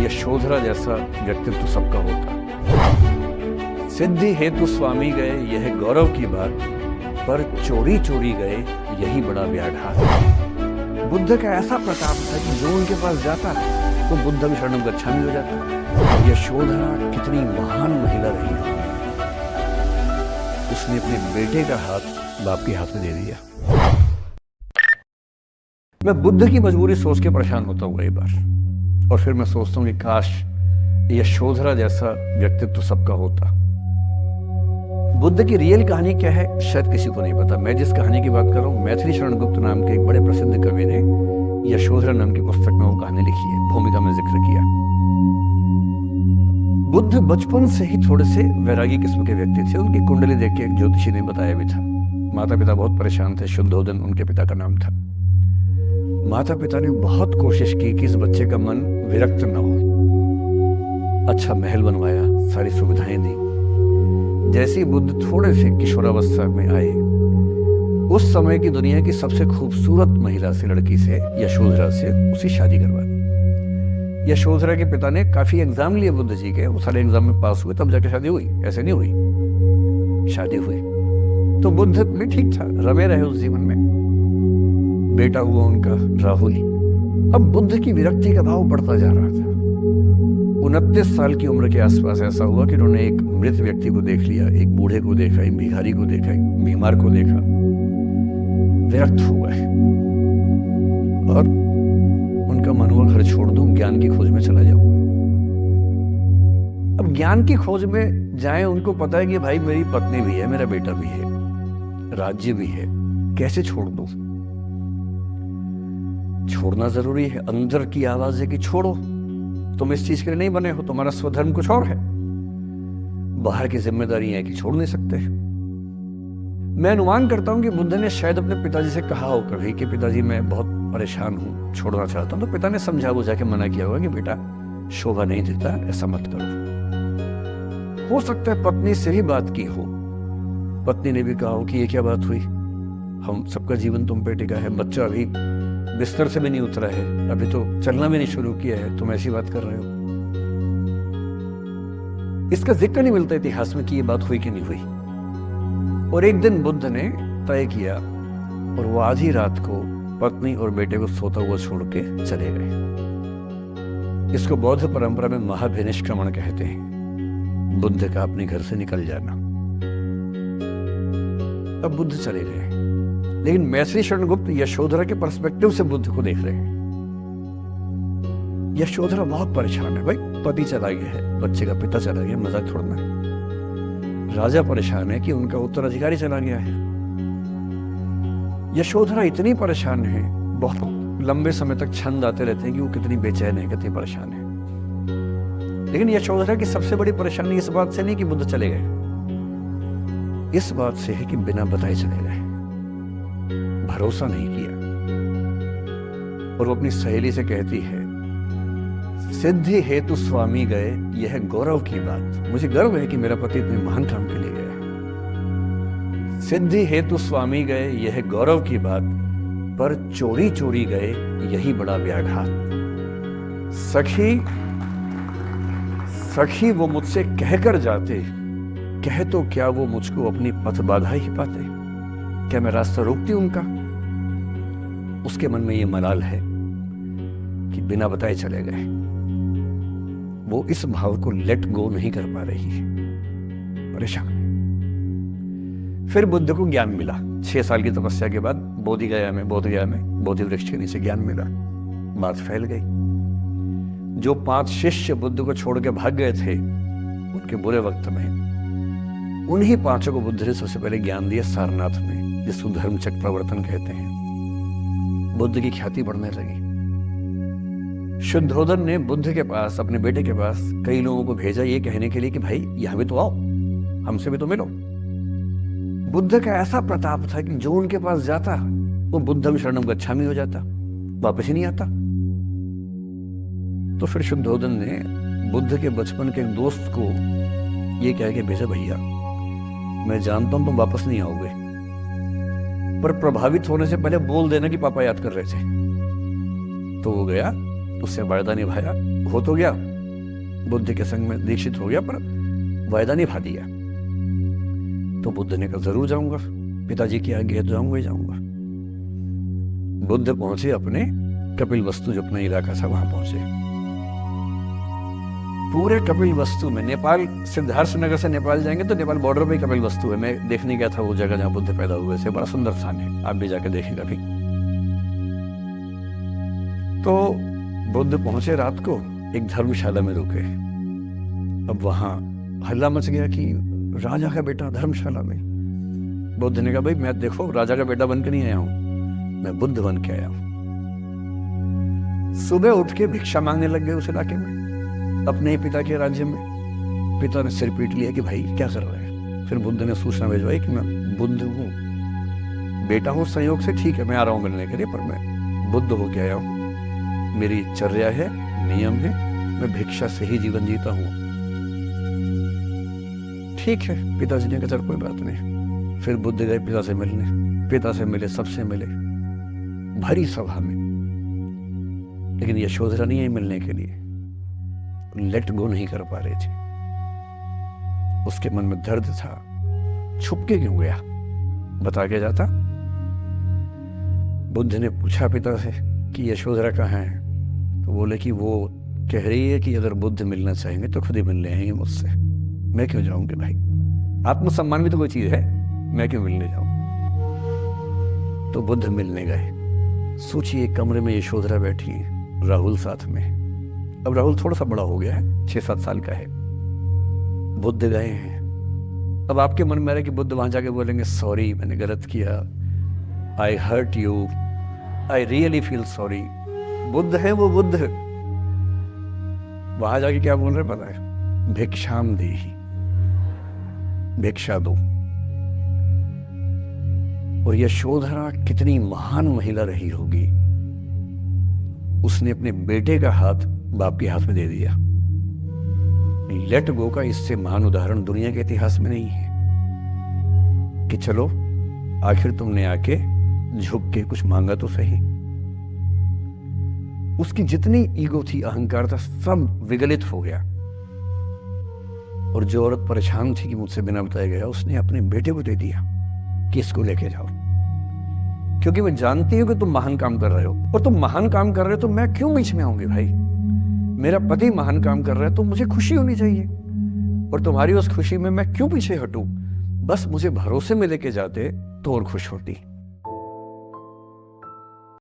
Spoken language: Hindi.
यशोधरा जैसा व्यक्तित्व सबका होता। सिद्धि हेतु स्वामी गए यह गौरव की बात, पर चोरी चोरी गए यही बड़ा व्याघात। बुद्ध का ऐसा प्रताप था कि जो उनके पास जाता तो बुद्धं शरणं गच्छामि हो जाता। यशोधरा कितनी महान महिला रही, उसने अपने बेटे का हाथ बाप के हाथ में दे दिया। मैं बुद्ध की मजबूरी सोच के परेशान होता हूँ कई बार, और फिर मैं सोचता हूँ कि काश यशोधरा जैसा व्यक्तित्व सबका होता। बुद्ध की रियल कहानी क्या है शायद किसी को नहीं पता। मैं जिस कहानी की बात कर रहा हूँ, मैथिली शरण गुप्त नाम के एक बड़े प्रसिद्ध कवि ने यशोधरा नाम की पुस्तक में वो कहानी लिखी है, भूमिका में जिक्र किया। बुद्ध बचपन से ही थोड़े से वैरागी किस्म के व्यक्ति थे। उनकी कुंडली देख के एक ज्योतिषी ने बताया भी था। माता पिता बहुत परेशान थे। शुद्धोदन उनके पिता का नाम था। माता पिता ने बहुत कोशिश की कि इस बच्चे का मन विरक्त न हो। अच्छा महल बनवाया, सारी सुविधाएं दी। जैसे ही बुद्ध थोड़े से किशोरावस्था में आए, उस समय की दुनिया की सबसे खूबसूरत महिला से, लड़की से, यशोधरा से उसकी शादी करवा दी। यशोधरा के पिता ने काफी एग्जाम लिए बुद्ध जी के, वो सारे एग्जाम में पास हुए, तब जाके शादी हुई। ऐसे नहीं हुई, शादी हुई। तो बुद्ध भी ठीक था, रमे रहे उस जीवन में। बेटा हुआ उनका राहुल। अब बुद्ध की विरक्ति का भाव बढ़ता जा रहा था। 29 साल की उम्र के आसपास ऐसा हुआ कि उन्होंने एक मृत व्यक्ति को देख लिया, एक बूढ़े को देखा, एक भिखारी को देखा, एक बीमार को देखा। विरक्त हो गए और उनका मन हुआ घर छोड़ दूं, ज्ञान की खोज में चला जाऊं। अब ज्ञान की खोज में जाए, उनको पता है कि भाई मेरी पत्नी भी है, मेरा बेटा भी है, राज्य भी है, कैसे छोड़ दूं? छोड़ना जरूरी है। अंदर की आवाज है कि छोड़ो, तुम इस चीज के लिए नहीं बने हो, तुम्हारा स्वधर्म कुछ और है। बाहर की जिम्मेदारी है कि छोड़ नहीं सकते। मैं अनुमान करता हूं कि बुद्ध ने शायद अपने पिताजी से कहा हो कभी कि पिताजी मैं बहुत परेशान हूं, छोड़ना चाहता हूं। तो पिता ने समझा बुझा के मना किया होगा कि बेटा शोभा नहीं देता, ऐसा मत करो। हो सकता है पत्नी से ही बात की हो, पत्नी ने भी कहा हो कि ये क्या बात हुई, हम सबका जीवन तुम पे टिका है, बच्चा अभी बिस्तर से भी नहीं उतरा है, अभी तो चलना भी नहीं शुरू किया है, तुम ऐसी बात कर रहे हो। इसका जिक्र नहीं मिलता इतिहास में कि ये बात हुई कि नहीं हुई। और एक दिन बुद्ध ने तय किया और वो आधी रात को पत्नी और बेटे को सोता हुआ छोड़ के चले गए। इसको बौद्ध परंपरा में महाभिनिष्क्रमण कहते हैं, बुद्ध का अपने घर से निकल जाना। अब बुद्ध चले गए, लेकिन मैथिली शरण गुप्त यशोधरा के पर्सपेक्टिव से बुद्ध को देख रहे हैं। यशोधरा बहुत परेशान है, भाई पति चला गया है, बच्चे का पिता चला गया, मजाक छोड़ना है। राजा परेशान है कि उनका उत्तराधिकारी चला गया है। यशोधरा इतनी परेशान है, बहुत लंबे समय तक छंद आते रहते हैं कि वो कितनी बेचैन है, कितनी परेशान है। लेकिन यशोधरा की सबसे बड़ी परेशानी इस बात से नहीं कि बुद्ध चले गए, इस बात से है कि बिना बताए चले गए, भरोसा नहीं किया। और वो अपनी सहेली से कहती है, सिद्धि हेतु स्वामी गए यह गौरव की बात, मुझे गर्व है कि मेरा पति इतने महान काम के लिए गया है। सिद्धि हेतु स्वामी गए यह गौरव की बात, पर चोरी चोरी गए यही बड़ा व्याघात। सखी सखी वो मुझसे कहकर जाते, कह तो क्या वो मुझको अपनी पथ बाधा ही पाते। क्या मैं रास्ता रोकती उनका? उसके मन में ये मलाल है कि बिना बताए चले गए। वो इस भाव को लेट गो नहीं कर पा रही है, परेशान। फिर बुद्ध को ज्ञान मिला। 6 साल की तपस्या के बाद बोधगया में बोधि वृक्ष के नीचे ज्ञान मिला। बात फैल गई। जो 5 शिष्य बुद्ध को छोड़ के भाग गए थे उनके बुरे वक्त में, उन्हीं 5 को बुद्ध ने सबसे पहले ज्ञान दिया सारनाथ में, जिसको धर्मचक्र प्रवर्तन कहते हैं। बुद्ध की ख्याति बढ़ने लगी। शुद्धोदन ने बुद्ध के पास, अपने बेटे के पास कई लोगों को भेजा ये कहने के लिए कि भाई यहां भी तो आओ, हमसे भी तो मिलो। बुद्ध का ऐसा प्रताप था कि जो उनके पास जाता वो बुद्धं शरणं गच्छामि हो जाता, वापस ही नहीं आता। तो फिर शुद्धोदन ने बुद्ध के बचपन के एक दोस्त को ये कह के भेजा, भैया मैं जानता हूं तुम वापस नहीं आओगे, पर प्रभावित होने से पहले बोल देना कि पापा याद कर रहे थे। तो वो गया, उससे वायदा निभाया, हो तो गया, बुद्ध के संग में दीक्षित हो गया, पर वायदा निभा दिया। तो बुद्ध ने कहा जरूर जाऊंगा, पिताजी की आज्ञा तो जाऊंगा ही जाऊंगा। बुद्ध पहुंचे अपने कपिल वस्तु, जो अपना इलाका था वहां पहुंचे। पूरे कपिल वस्तु में, नेपाल सिद्धार्थ नगर से नेपाल जाएंगे तो नेपाल बॉर्डर पे कपिल वस्तु है। मैं देखने गया था वो जगह जहां बुद्ध पैदा हुए थे, बड़ा सुंदर स्थान है, आप भी जाके देखें कभी। तो बुद्ध पहुंचे, रात को एक धर्मशाला में रुके। अब वहां हल्ला मच गया कि राजा का बेटा धर्मशाला में। बुद्ध ने कहा भाई मैं देखो राजा का बेटा बनकर नहीं आया हूं, मैं बुद्ध बन के आया हूं। सुबह उठ के भिक्षा मांगने लग गए उस इलाके में, अपने ही पिता के राज्य में। पिता ने सिर पीट लिया कि भाई क्या कर रहा है। फिर बुद्ध ने सूचना भिजवाई कि मैं बुद्ध हूँ, बेटा हूँ संयोग से, ठीक है मैं आ रहा हूँ मिलने के लिए, पर मैं बुद्ध होके आया हूँ। मेरी चर्या है, नियम है, मैं भिक्षा से ही जीवन जीता हूँ। ठीक है, पिताजी ने कहा चल कोई बात नहीं। फिर बुद्ध गए पिता से मिलने, पिता से मिले, सबसे मिले भरी सभा में। लेकिन यशोधरा नहीं आई मिलने के लिए, लेट गो नहीं कर पा रहे थे। उसके मन में दर्द था, छुप के क्यों गया, बता के जाता। बुद्ध ने पूछा पिता से कि यशोधरा कहाँ है, तो बोले कि वो कह रही है कि अगर बुद्ध मिलना चाहेंगे तो खुद ही मिलने आएंगे मुझसे, मैं क्यों जाऊंगी भाई, आत्मसम्मान भी तो कोई चीज है, मैं क्यों मिलने जाऊं। तो बुद्ध मिलने गए। सोचिए कमरे में यशोधरा बैठी, राहुल साथ में। अब राहुल थोड़ा सा बड़ा हो गया है, 6-7 साल का है। बुद्ध गए हैं। अब आपके मन में आ रहा है कि बुद्ध वहां जाके बोलेंगे सॉरी मैंने गलत किया, I hurt you, I really feel sorry. बुद्ध है वो बुद्ध। वहां जाके क्या बोल रहे पता है, भिक्षाम देहि, भिक्षा दो। और यशोधरा कितनी महान महिला रही होगी, उसने अपने बेटे का हाथ बाप के हाथ में दे दिया। लेट गो का इससे महान उदाहरण दुनिया के इतिहास में नहीं है कि चलो आखिर तुमने आके झुक के कुछ मांगा तो सही। उसकी जितनी ईगो थी, अहंकार था, सब विगलित हो गया। और जो औरत परेशान थी कि मुझसे बिना बताया गया, उसने अपने बेटे को दे दिया कि इसको लेके जाओ, क्योंकि मैं जानती हूं कि तुम महान काम कर रहे हो, और तुम महान काम कर रहे हो तो मैं क्यों बीच में आऊंगी भाई। मेरा पति महान काम कर रहा है तो मुझे खुशी होनी चाहिए, और तुम्हारी उस खुशी में मैं क्यों पीछे हटूं। बस मुझे भरोसे में लेके जाते तो और खुश होती।